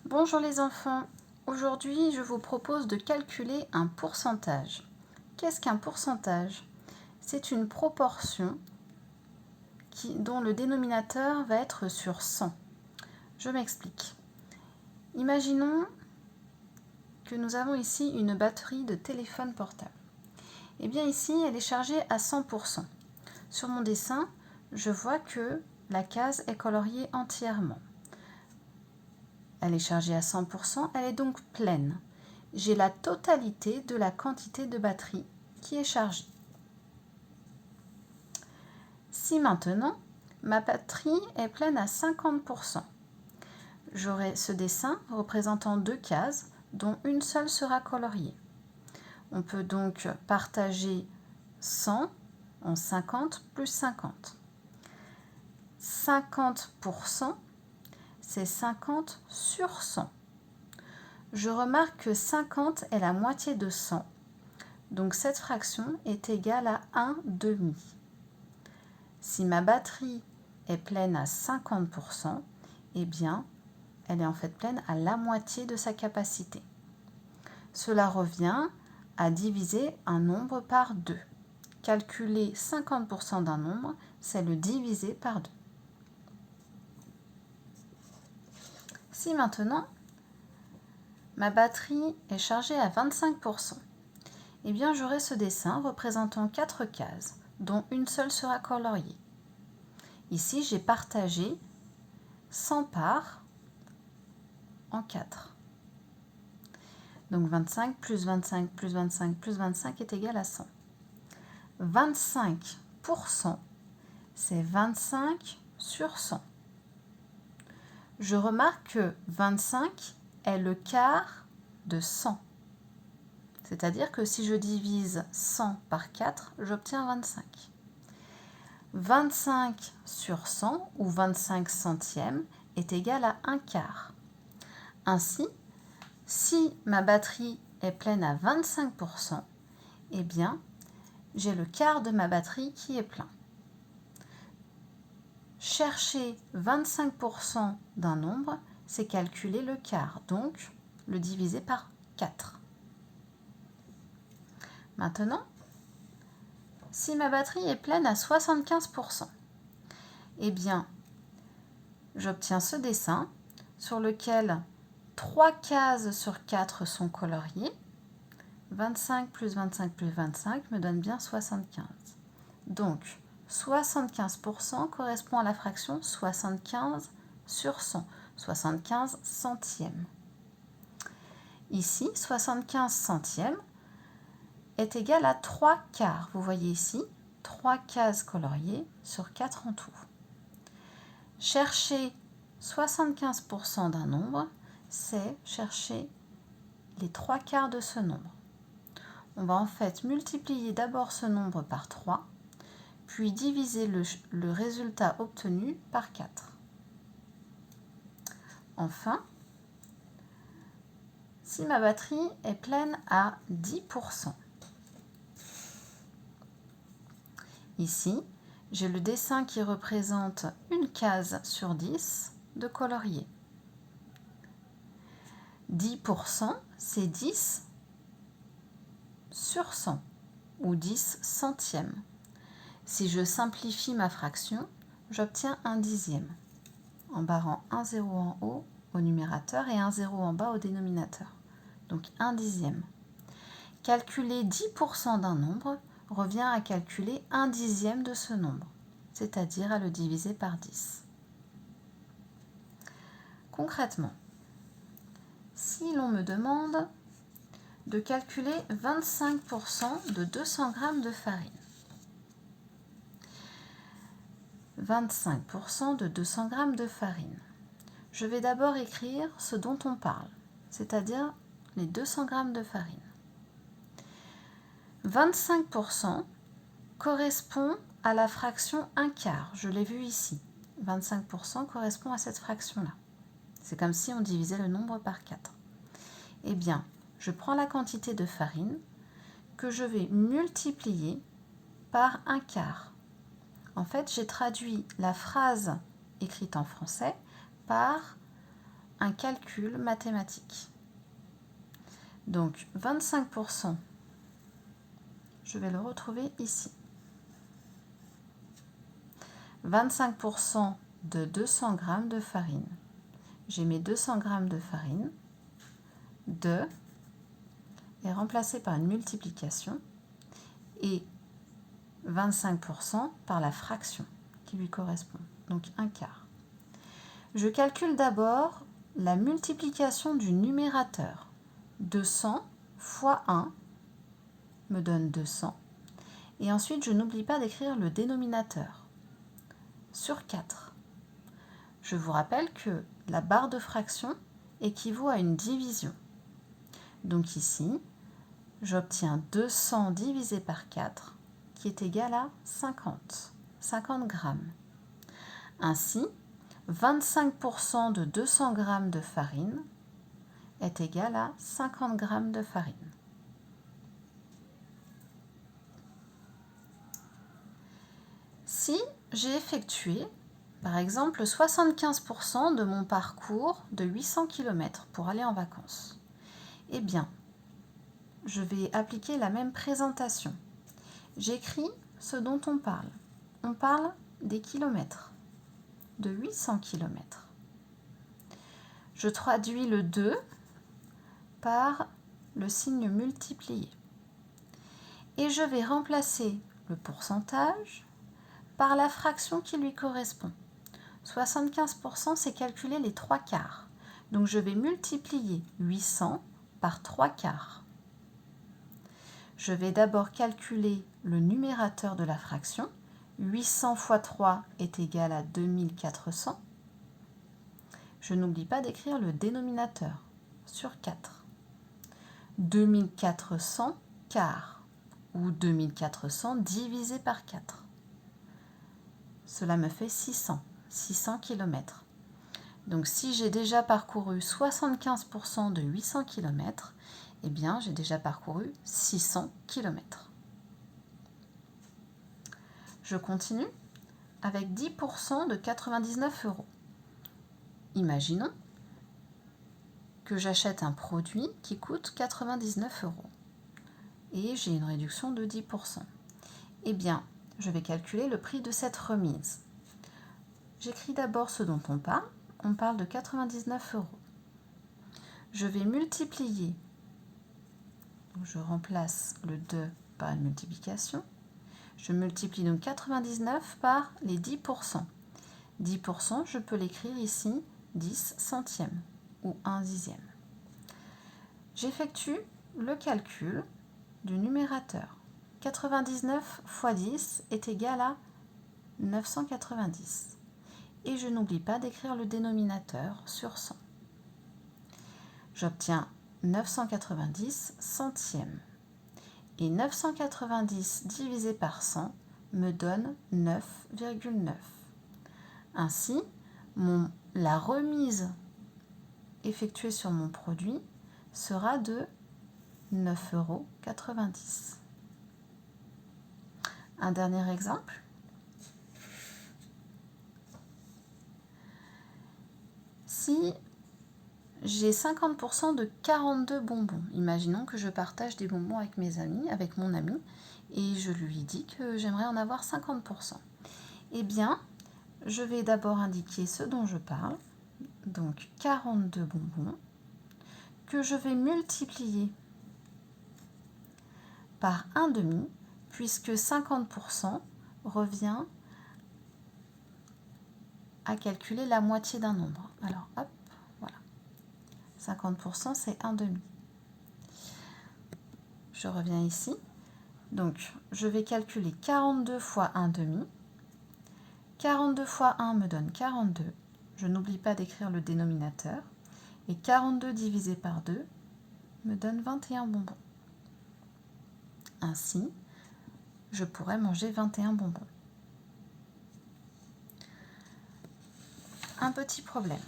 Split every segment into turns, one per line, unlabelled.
Bonjour les enfants, aujourd'hui je vous propose de calculer un pourcentage. Qu'est-ce qu'un pourcentage? C'est une proportion dont le dénominateur va être sur 100. Je m'explique. Imaginons que nous avons ici une batterie de téléphone portable. Et bien ici elle est chargée à 100%. Sur mon dessin, je vois que la case est coloriée entièrement. Elle est chargée à 100%, elle est donc pleine. J'ai la totalité de la quantité de batterie qui est chargée. Si maintenant, ma batterie est pleine à 50%, j'aurai ce dessin représentant deux cases dont une seule sera coloriée. On peut donc partager 100 en 50 plus 50. 50%, c'est 50 sur 100. Je remarque que 50 est la moitié de 100, donc cette fraction est égale à 1 demi. Si ma batterie est pleine à 50%, eh bien, elle est en fait pleine à la moitié de sa capacité. Cela revient à diviser un nombre par 2. Calculer 50% d'un nombre, c'est le diviser par 2. Si maintenant, ma batterie est chargée à 25%, eh bien j'aurai ce dessin représentant 4 cases, dont une seule sera coloriée. Ici, j'ai partagé 100 parts en 4. Donc 25 plus 25 plus 25 plus 25 est égal à 100. 25%, c'est 25 sur 100. Je remarque que 25 est le quart de 100. C'est-à-dire que si je divise 100 par 4, j'obtiens 25. 25 sur 100, ou 25 centièmes, est égal à 1 quart. Ainsi, si ma batterie est pleine à 25%, eh bien, j'ai le quart de ma batterie qui est plein. Chercher 25% d'un nombre, c'est calculer le quart, donc le diviser par 4. Maintenant, si ma batterie est pleine à 75%, eh bien, j'obtiens ce dessin sur lequel 3 cases sur 4 sont coloriées. 25 plus 25 plus 25 me donne bien 75. Donc, 75% correspond à la fraction 75 sur 100, 75 centièmes. Ici, 75 centièmes est égal à 3 quarts. Vous voyez ici, 3 cases coloriées sur 4 en tout. Chercher 75% d'un nombre, c'est chercher les 3 quarts de ce nombre. On va en fait multiplier d'abord ce nombre par 3, puis diviser le résultat obtenu par 4. Enfin, si ma batterie est pleine à 10%, ici, j'ai le dessin qui représente une case sur 10 de colorier. 10%, c'est 10 sur 100, ou 10 centièmes. Si je simplifie ma fraction, j'obtiens un dixième, en barrant un zéro en haut au numérateur et un zéro en bas au dénominateur. Donc un dixième. Calculer 10% d'un nombre revient à calculer un dixième de ce nombre, c'est-à-dire à le diviser par 10. Concrètement, si l'on me demande de calculer 25% de 200 g de farine, 25% de 200 g de farine, je vais d'abord écrire ce dont on parle, c'est-à-dire les 200 g de farine. 25% correspond à la fraction 1 quart, je l'ai vu ici. 25% correspond à cette fraction-là. C'est comme si on divisait le nombre par 4. Eh bien, je prends la quantité de farine que je vais multiplier par 1 quart. En fait, j'ai traduit la phrase écrite en français par un calcul mathématique. Donc 25%, je vais le retrouver ici. 25% de 200 g de farine. J'ai mes 200 g de farine. 2 est remplacé par une multiplication et 25% par la fraction qui lui correspond, donc un quart. Je calcule d'abord la multiplication du numérateur. 200 fois 1 me donne 200. Et ensuite, je n'oublie pas d'écrire le dénominateur sur 4. Je vous rappelle que la barre de fraction équivaut à une division. Donc ici, j'obtiens 200 divisé par 4 qui est égal à 50 grammes. Ainsi, 25% de 200 g de farine est égal à 50 g de farine. Si j'ai effectué, par exemple, 75% de mon parcours de 800 km pour aller en vacances, eh bien, je vais appliquer la même présentation. J'écris ce dont on parle. On parle des kilomètres, de 800 km. Je traduis le 2 par le signe multiplié. Et je vais remplacer le pourcentage par la fraction qui lui correspond. 75%, c'est calculer les 3 quarts. Donc je vais multiplier 800 par 3 quarts. Je vais d'abord calculer le numérateur de la fraction. 800 fois 3 est égal à 2400. Je n'oublie pas d'écrire le dénominateur sur 4. 2400 quarts ou 2400 divisé par 4. Cela me fait 600 km. Donc si j'ai déjà parcouru 75% de 800 km, eh bien j'ai déjà parcouru 600 km. Je continue avec 10% de 99 €. Imaginons que j'achète un produit qui coûte 99 € et j'ai une réduction de 10%. Eh bien, je vais calculer le prix de cette remise. J'écris d'abord ce dont on parle. On parle de 99 €. Je vais multiplier. Donc je remplace le 2 par une multiplication. Je multiplie donc 99 par les 10%. 10%, je peux l'écrire ici 10 centièmes ou 1 dixième. J'effectue le calcul du numérateur. 99 fois 10 est égal à 990. Et je n'oublie pas d'écrire le dénominateur sur 100. J'obtiens 990 centièmes. Et 990 divisé par 100 me donne 9,9. Ainsi, la remise effectuée sur mon produit sera de 9,90 €. Un dernier exemple. Si j'ai 50% de 42 bonbons, imaginons que je partage des bonbons avec mes amis, avec mon ami, et je lui dis que j'aimerais en avoir 50%. Eh bien, je vais d'abord indiquer ce dont je parle, donc 42 bonbons, que je vais multiplier par 1,5, puisque 50% revient à calculer la moitié d'un nombre. Alors, hop, voilà. 50%, c'est 1,5. Je reviens ici. Donc, je vais calculer 42 fois 1,5. 42 fois 1 me donne 42. Je n'oublie pas d'écrire le dénominateur. Et 42 divisé par 2 me donne 21 bonbons. Ainsi, je pourrais manger 21 bonbons. Un petit problème.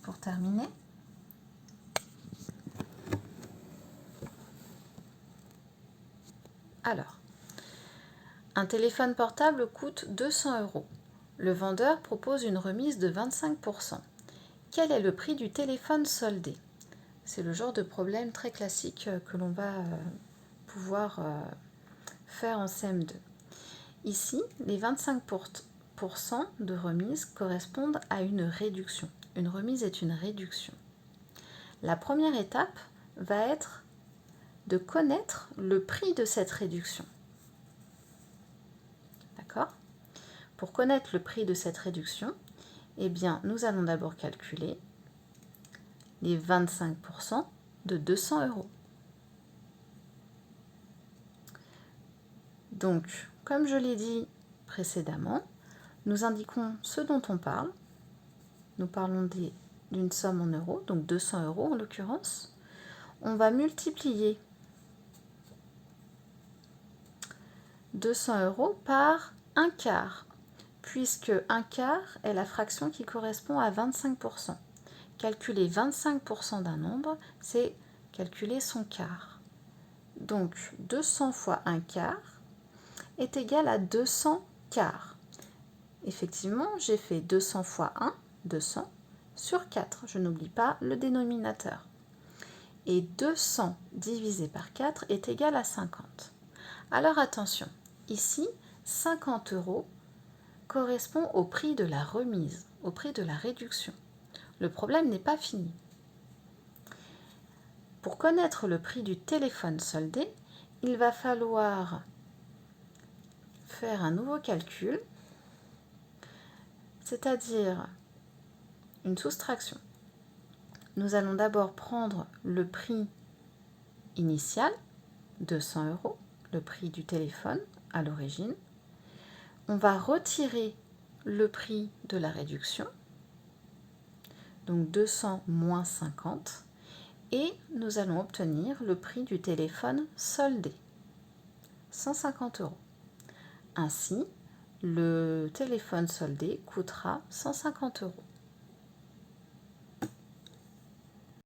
Pour terminer, alors, un téléphone portable coûte 200 €. Le vendeur propose une remise de 25%. quel est le prix du téléphone soldé? C'est le genre de problème très classique que l'on va pouvoir faire en CM2. Ici, les 25% de remise correspondent à une réduction. Une remise est une réduction. La première étape va être de connaître le prix de cette réduction. D'accord? Pour connaître le prix de cette réduction, eh bien, nous allons d'abord calculer les 25% de 200 €. Donc, comme je l'ai dit précédemment, nous indiquons ce dont on parle. Nous parlons d'une somme en euros, donc 200 € en l'occurrence. On va multiplier 200 € par un quart, puisque un quart est la fraction qui correspond à 25%. Calculer 25% d'un nombre, c'est calculer son quart. Donc 200 fois un quart est égal à 200 quarts. Effectivement, j'ai fait 200 fois 1, 200, sur 4. Je n'oublie pas le dénominateur. Et 200 divisé par 4 est égal à 50. Alors attention, ici, 50 € correspond au prix de la remise, au prix de la réduction. Le problème n'est pas fini. Pour connaître le prix du téléphone soldé, il va falloir faire un nouveau calcul, c'est-à-dire une soustraction. Nous allons d'abord prendre le prix initial, 200 €, le prix du téléphone à l'origine. On va retirer le prix de la réduction, donc 200 moins 50, et nous allons obtenir le prix du téléphone soldé, 150 €. Ainsi, le téléphone soldé coûtera 150 €.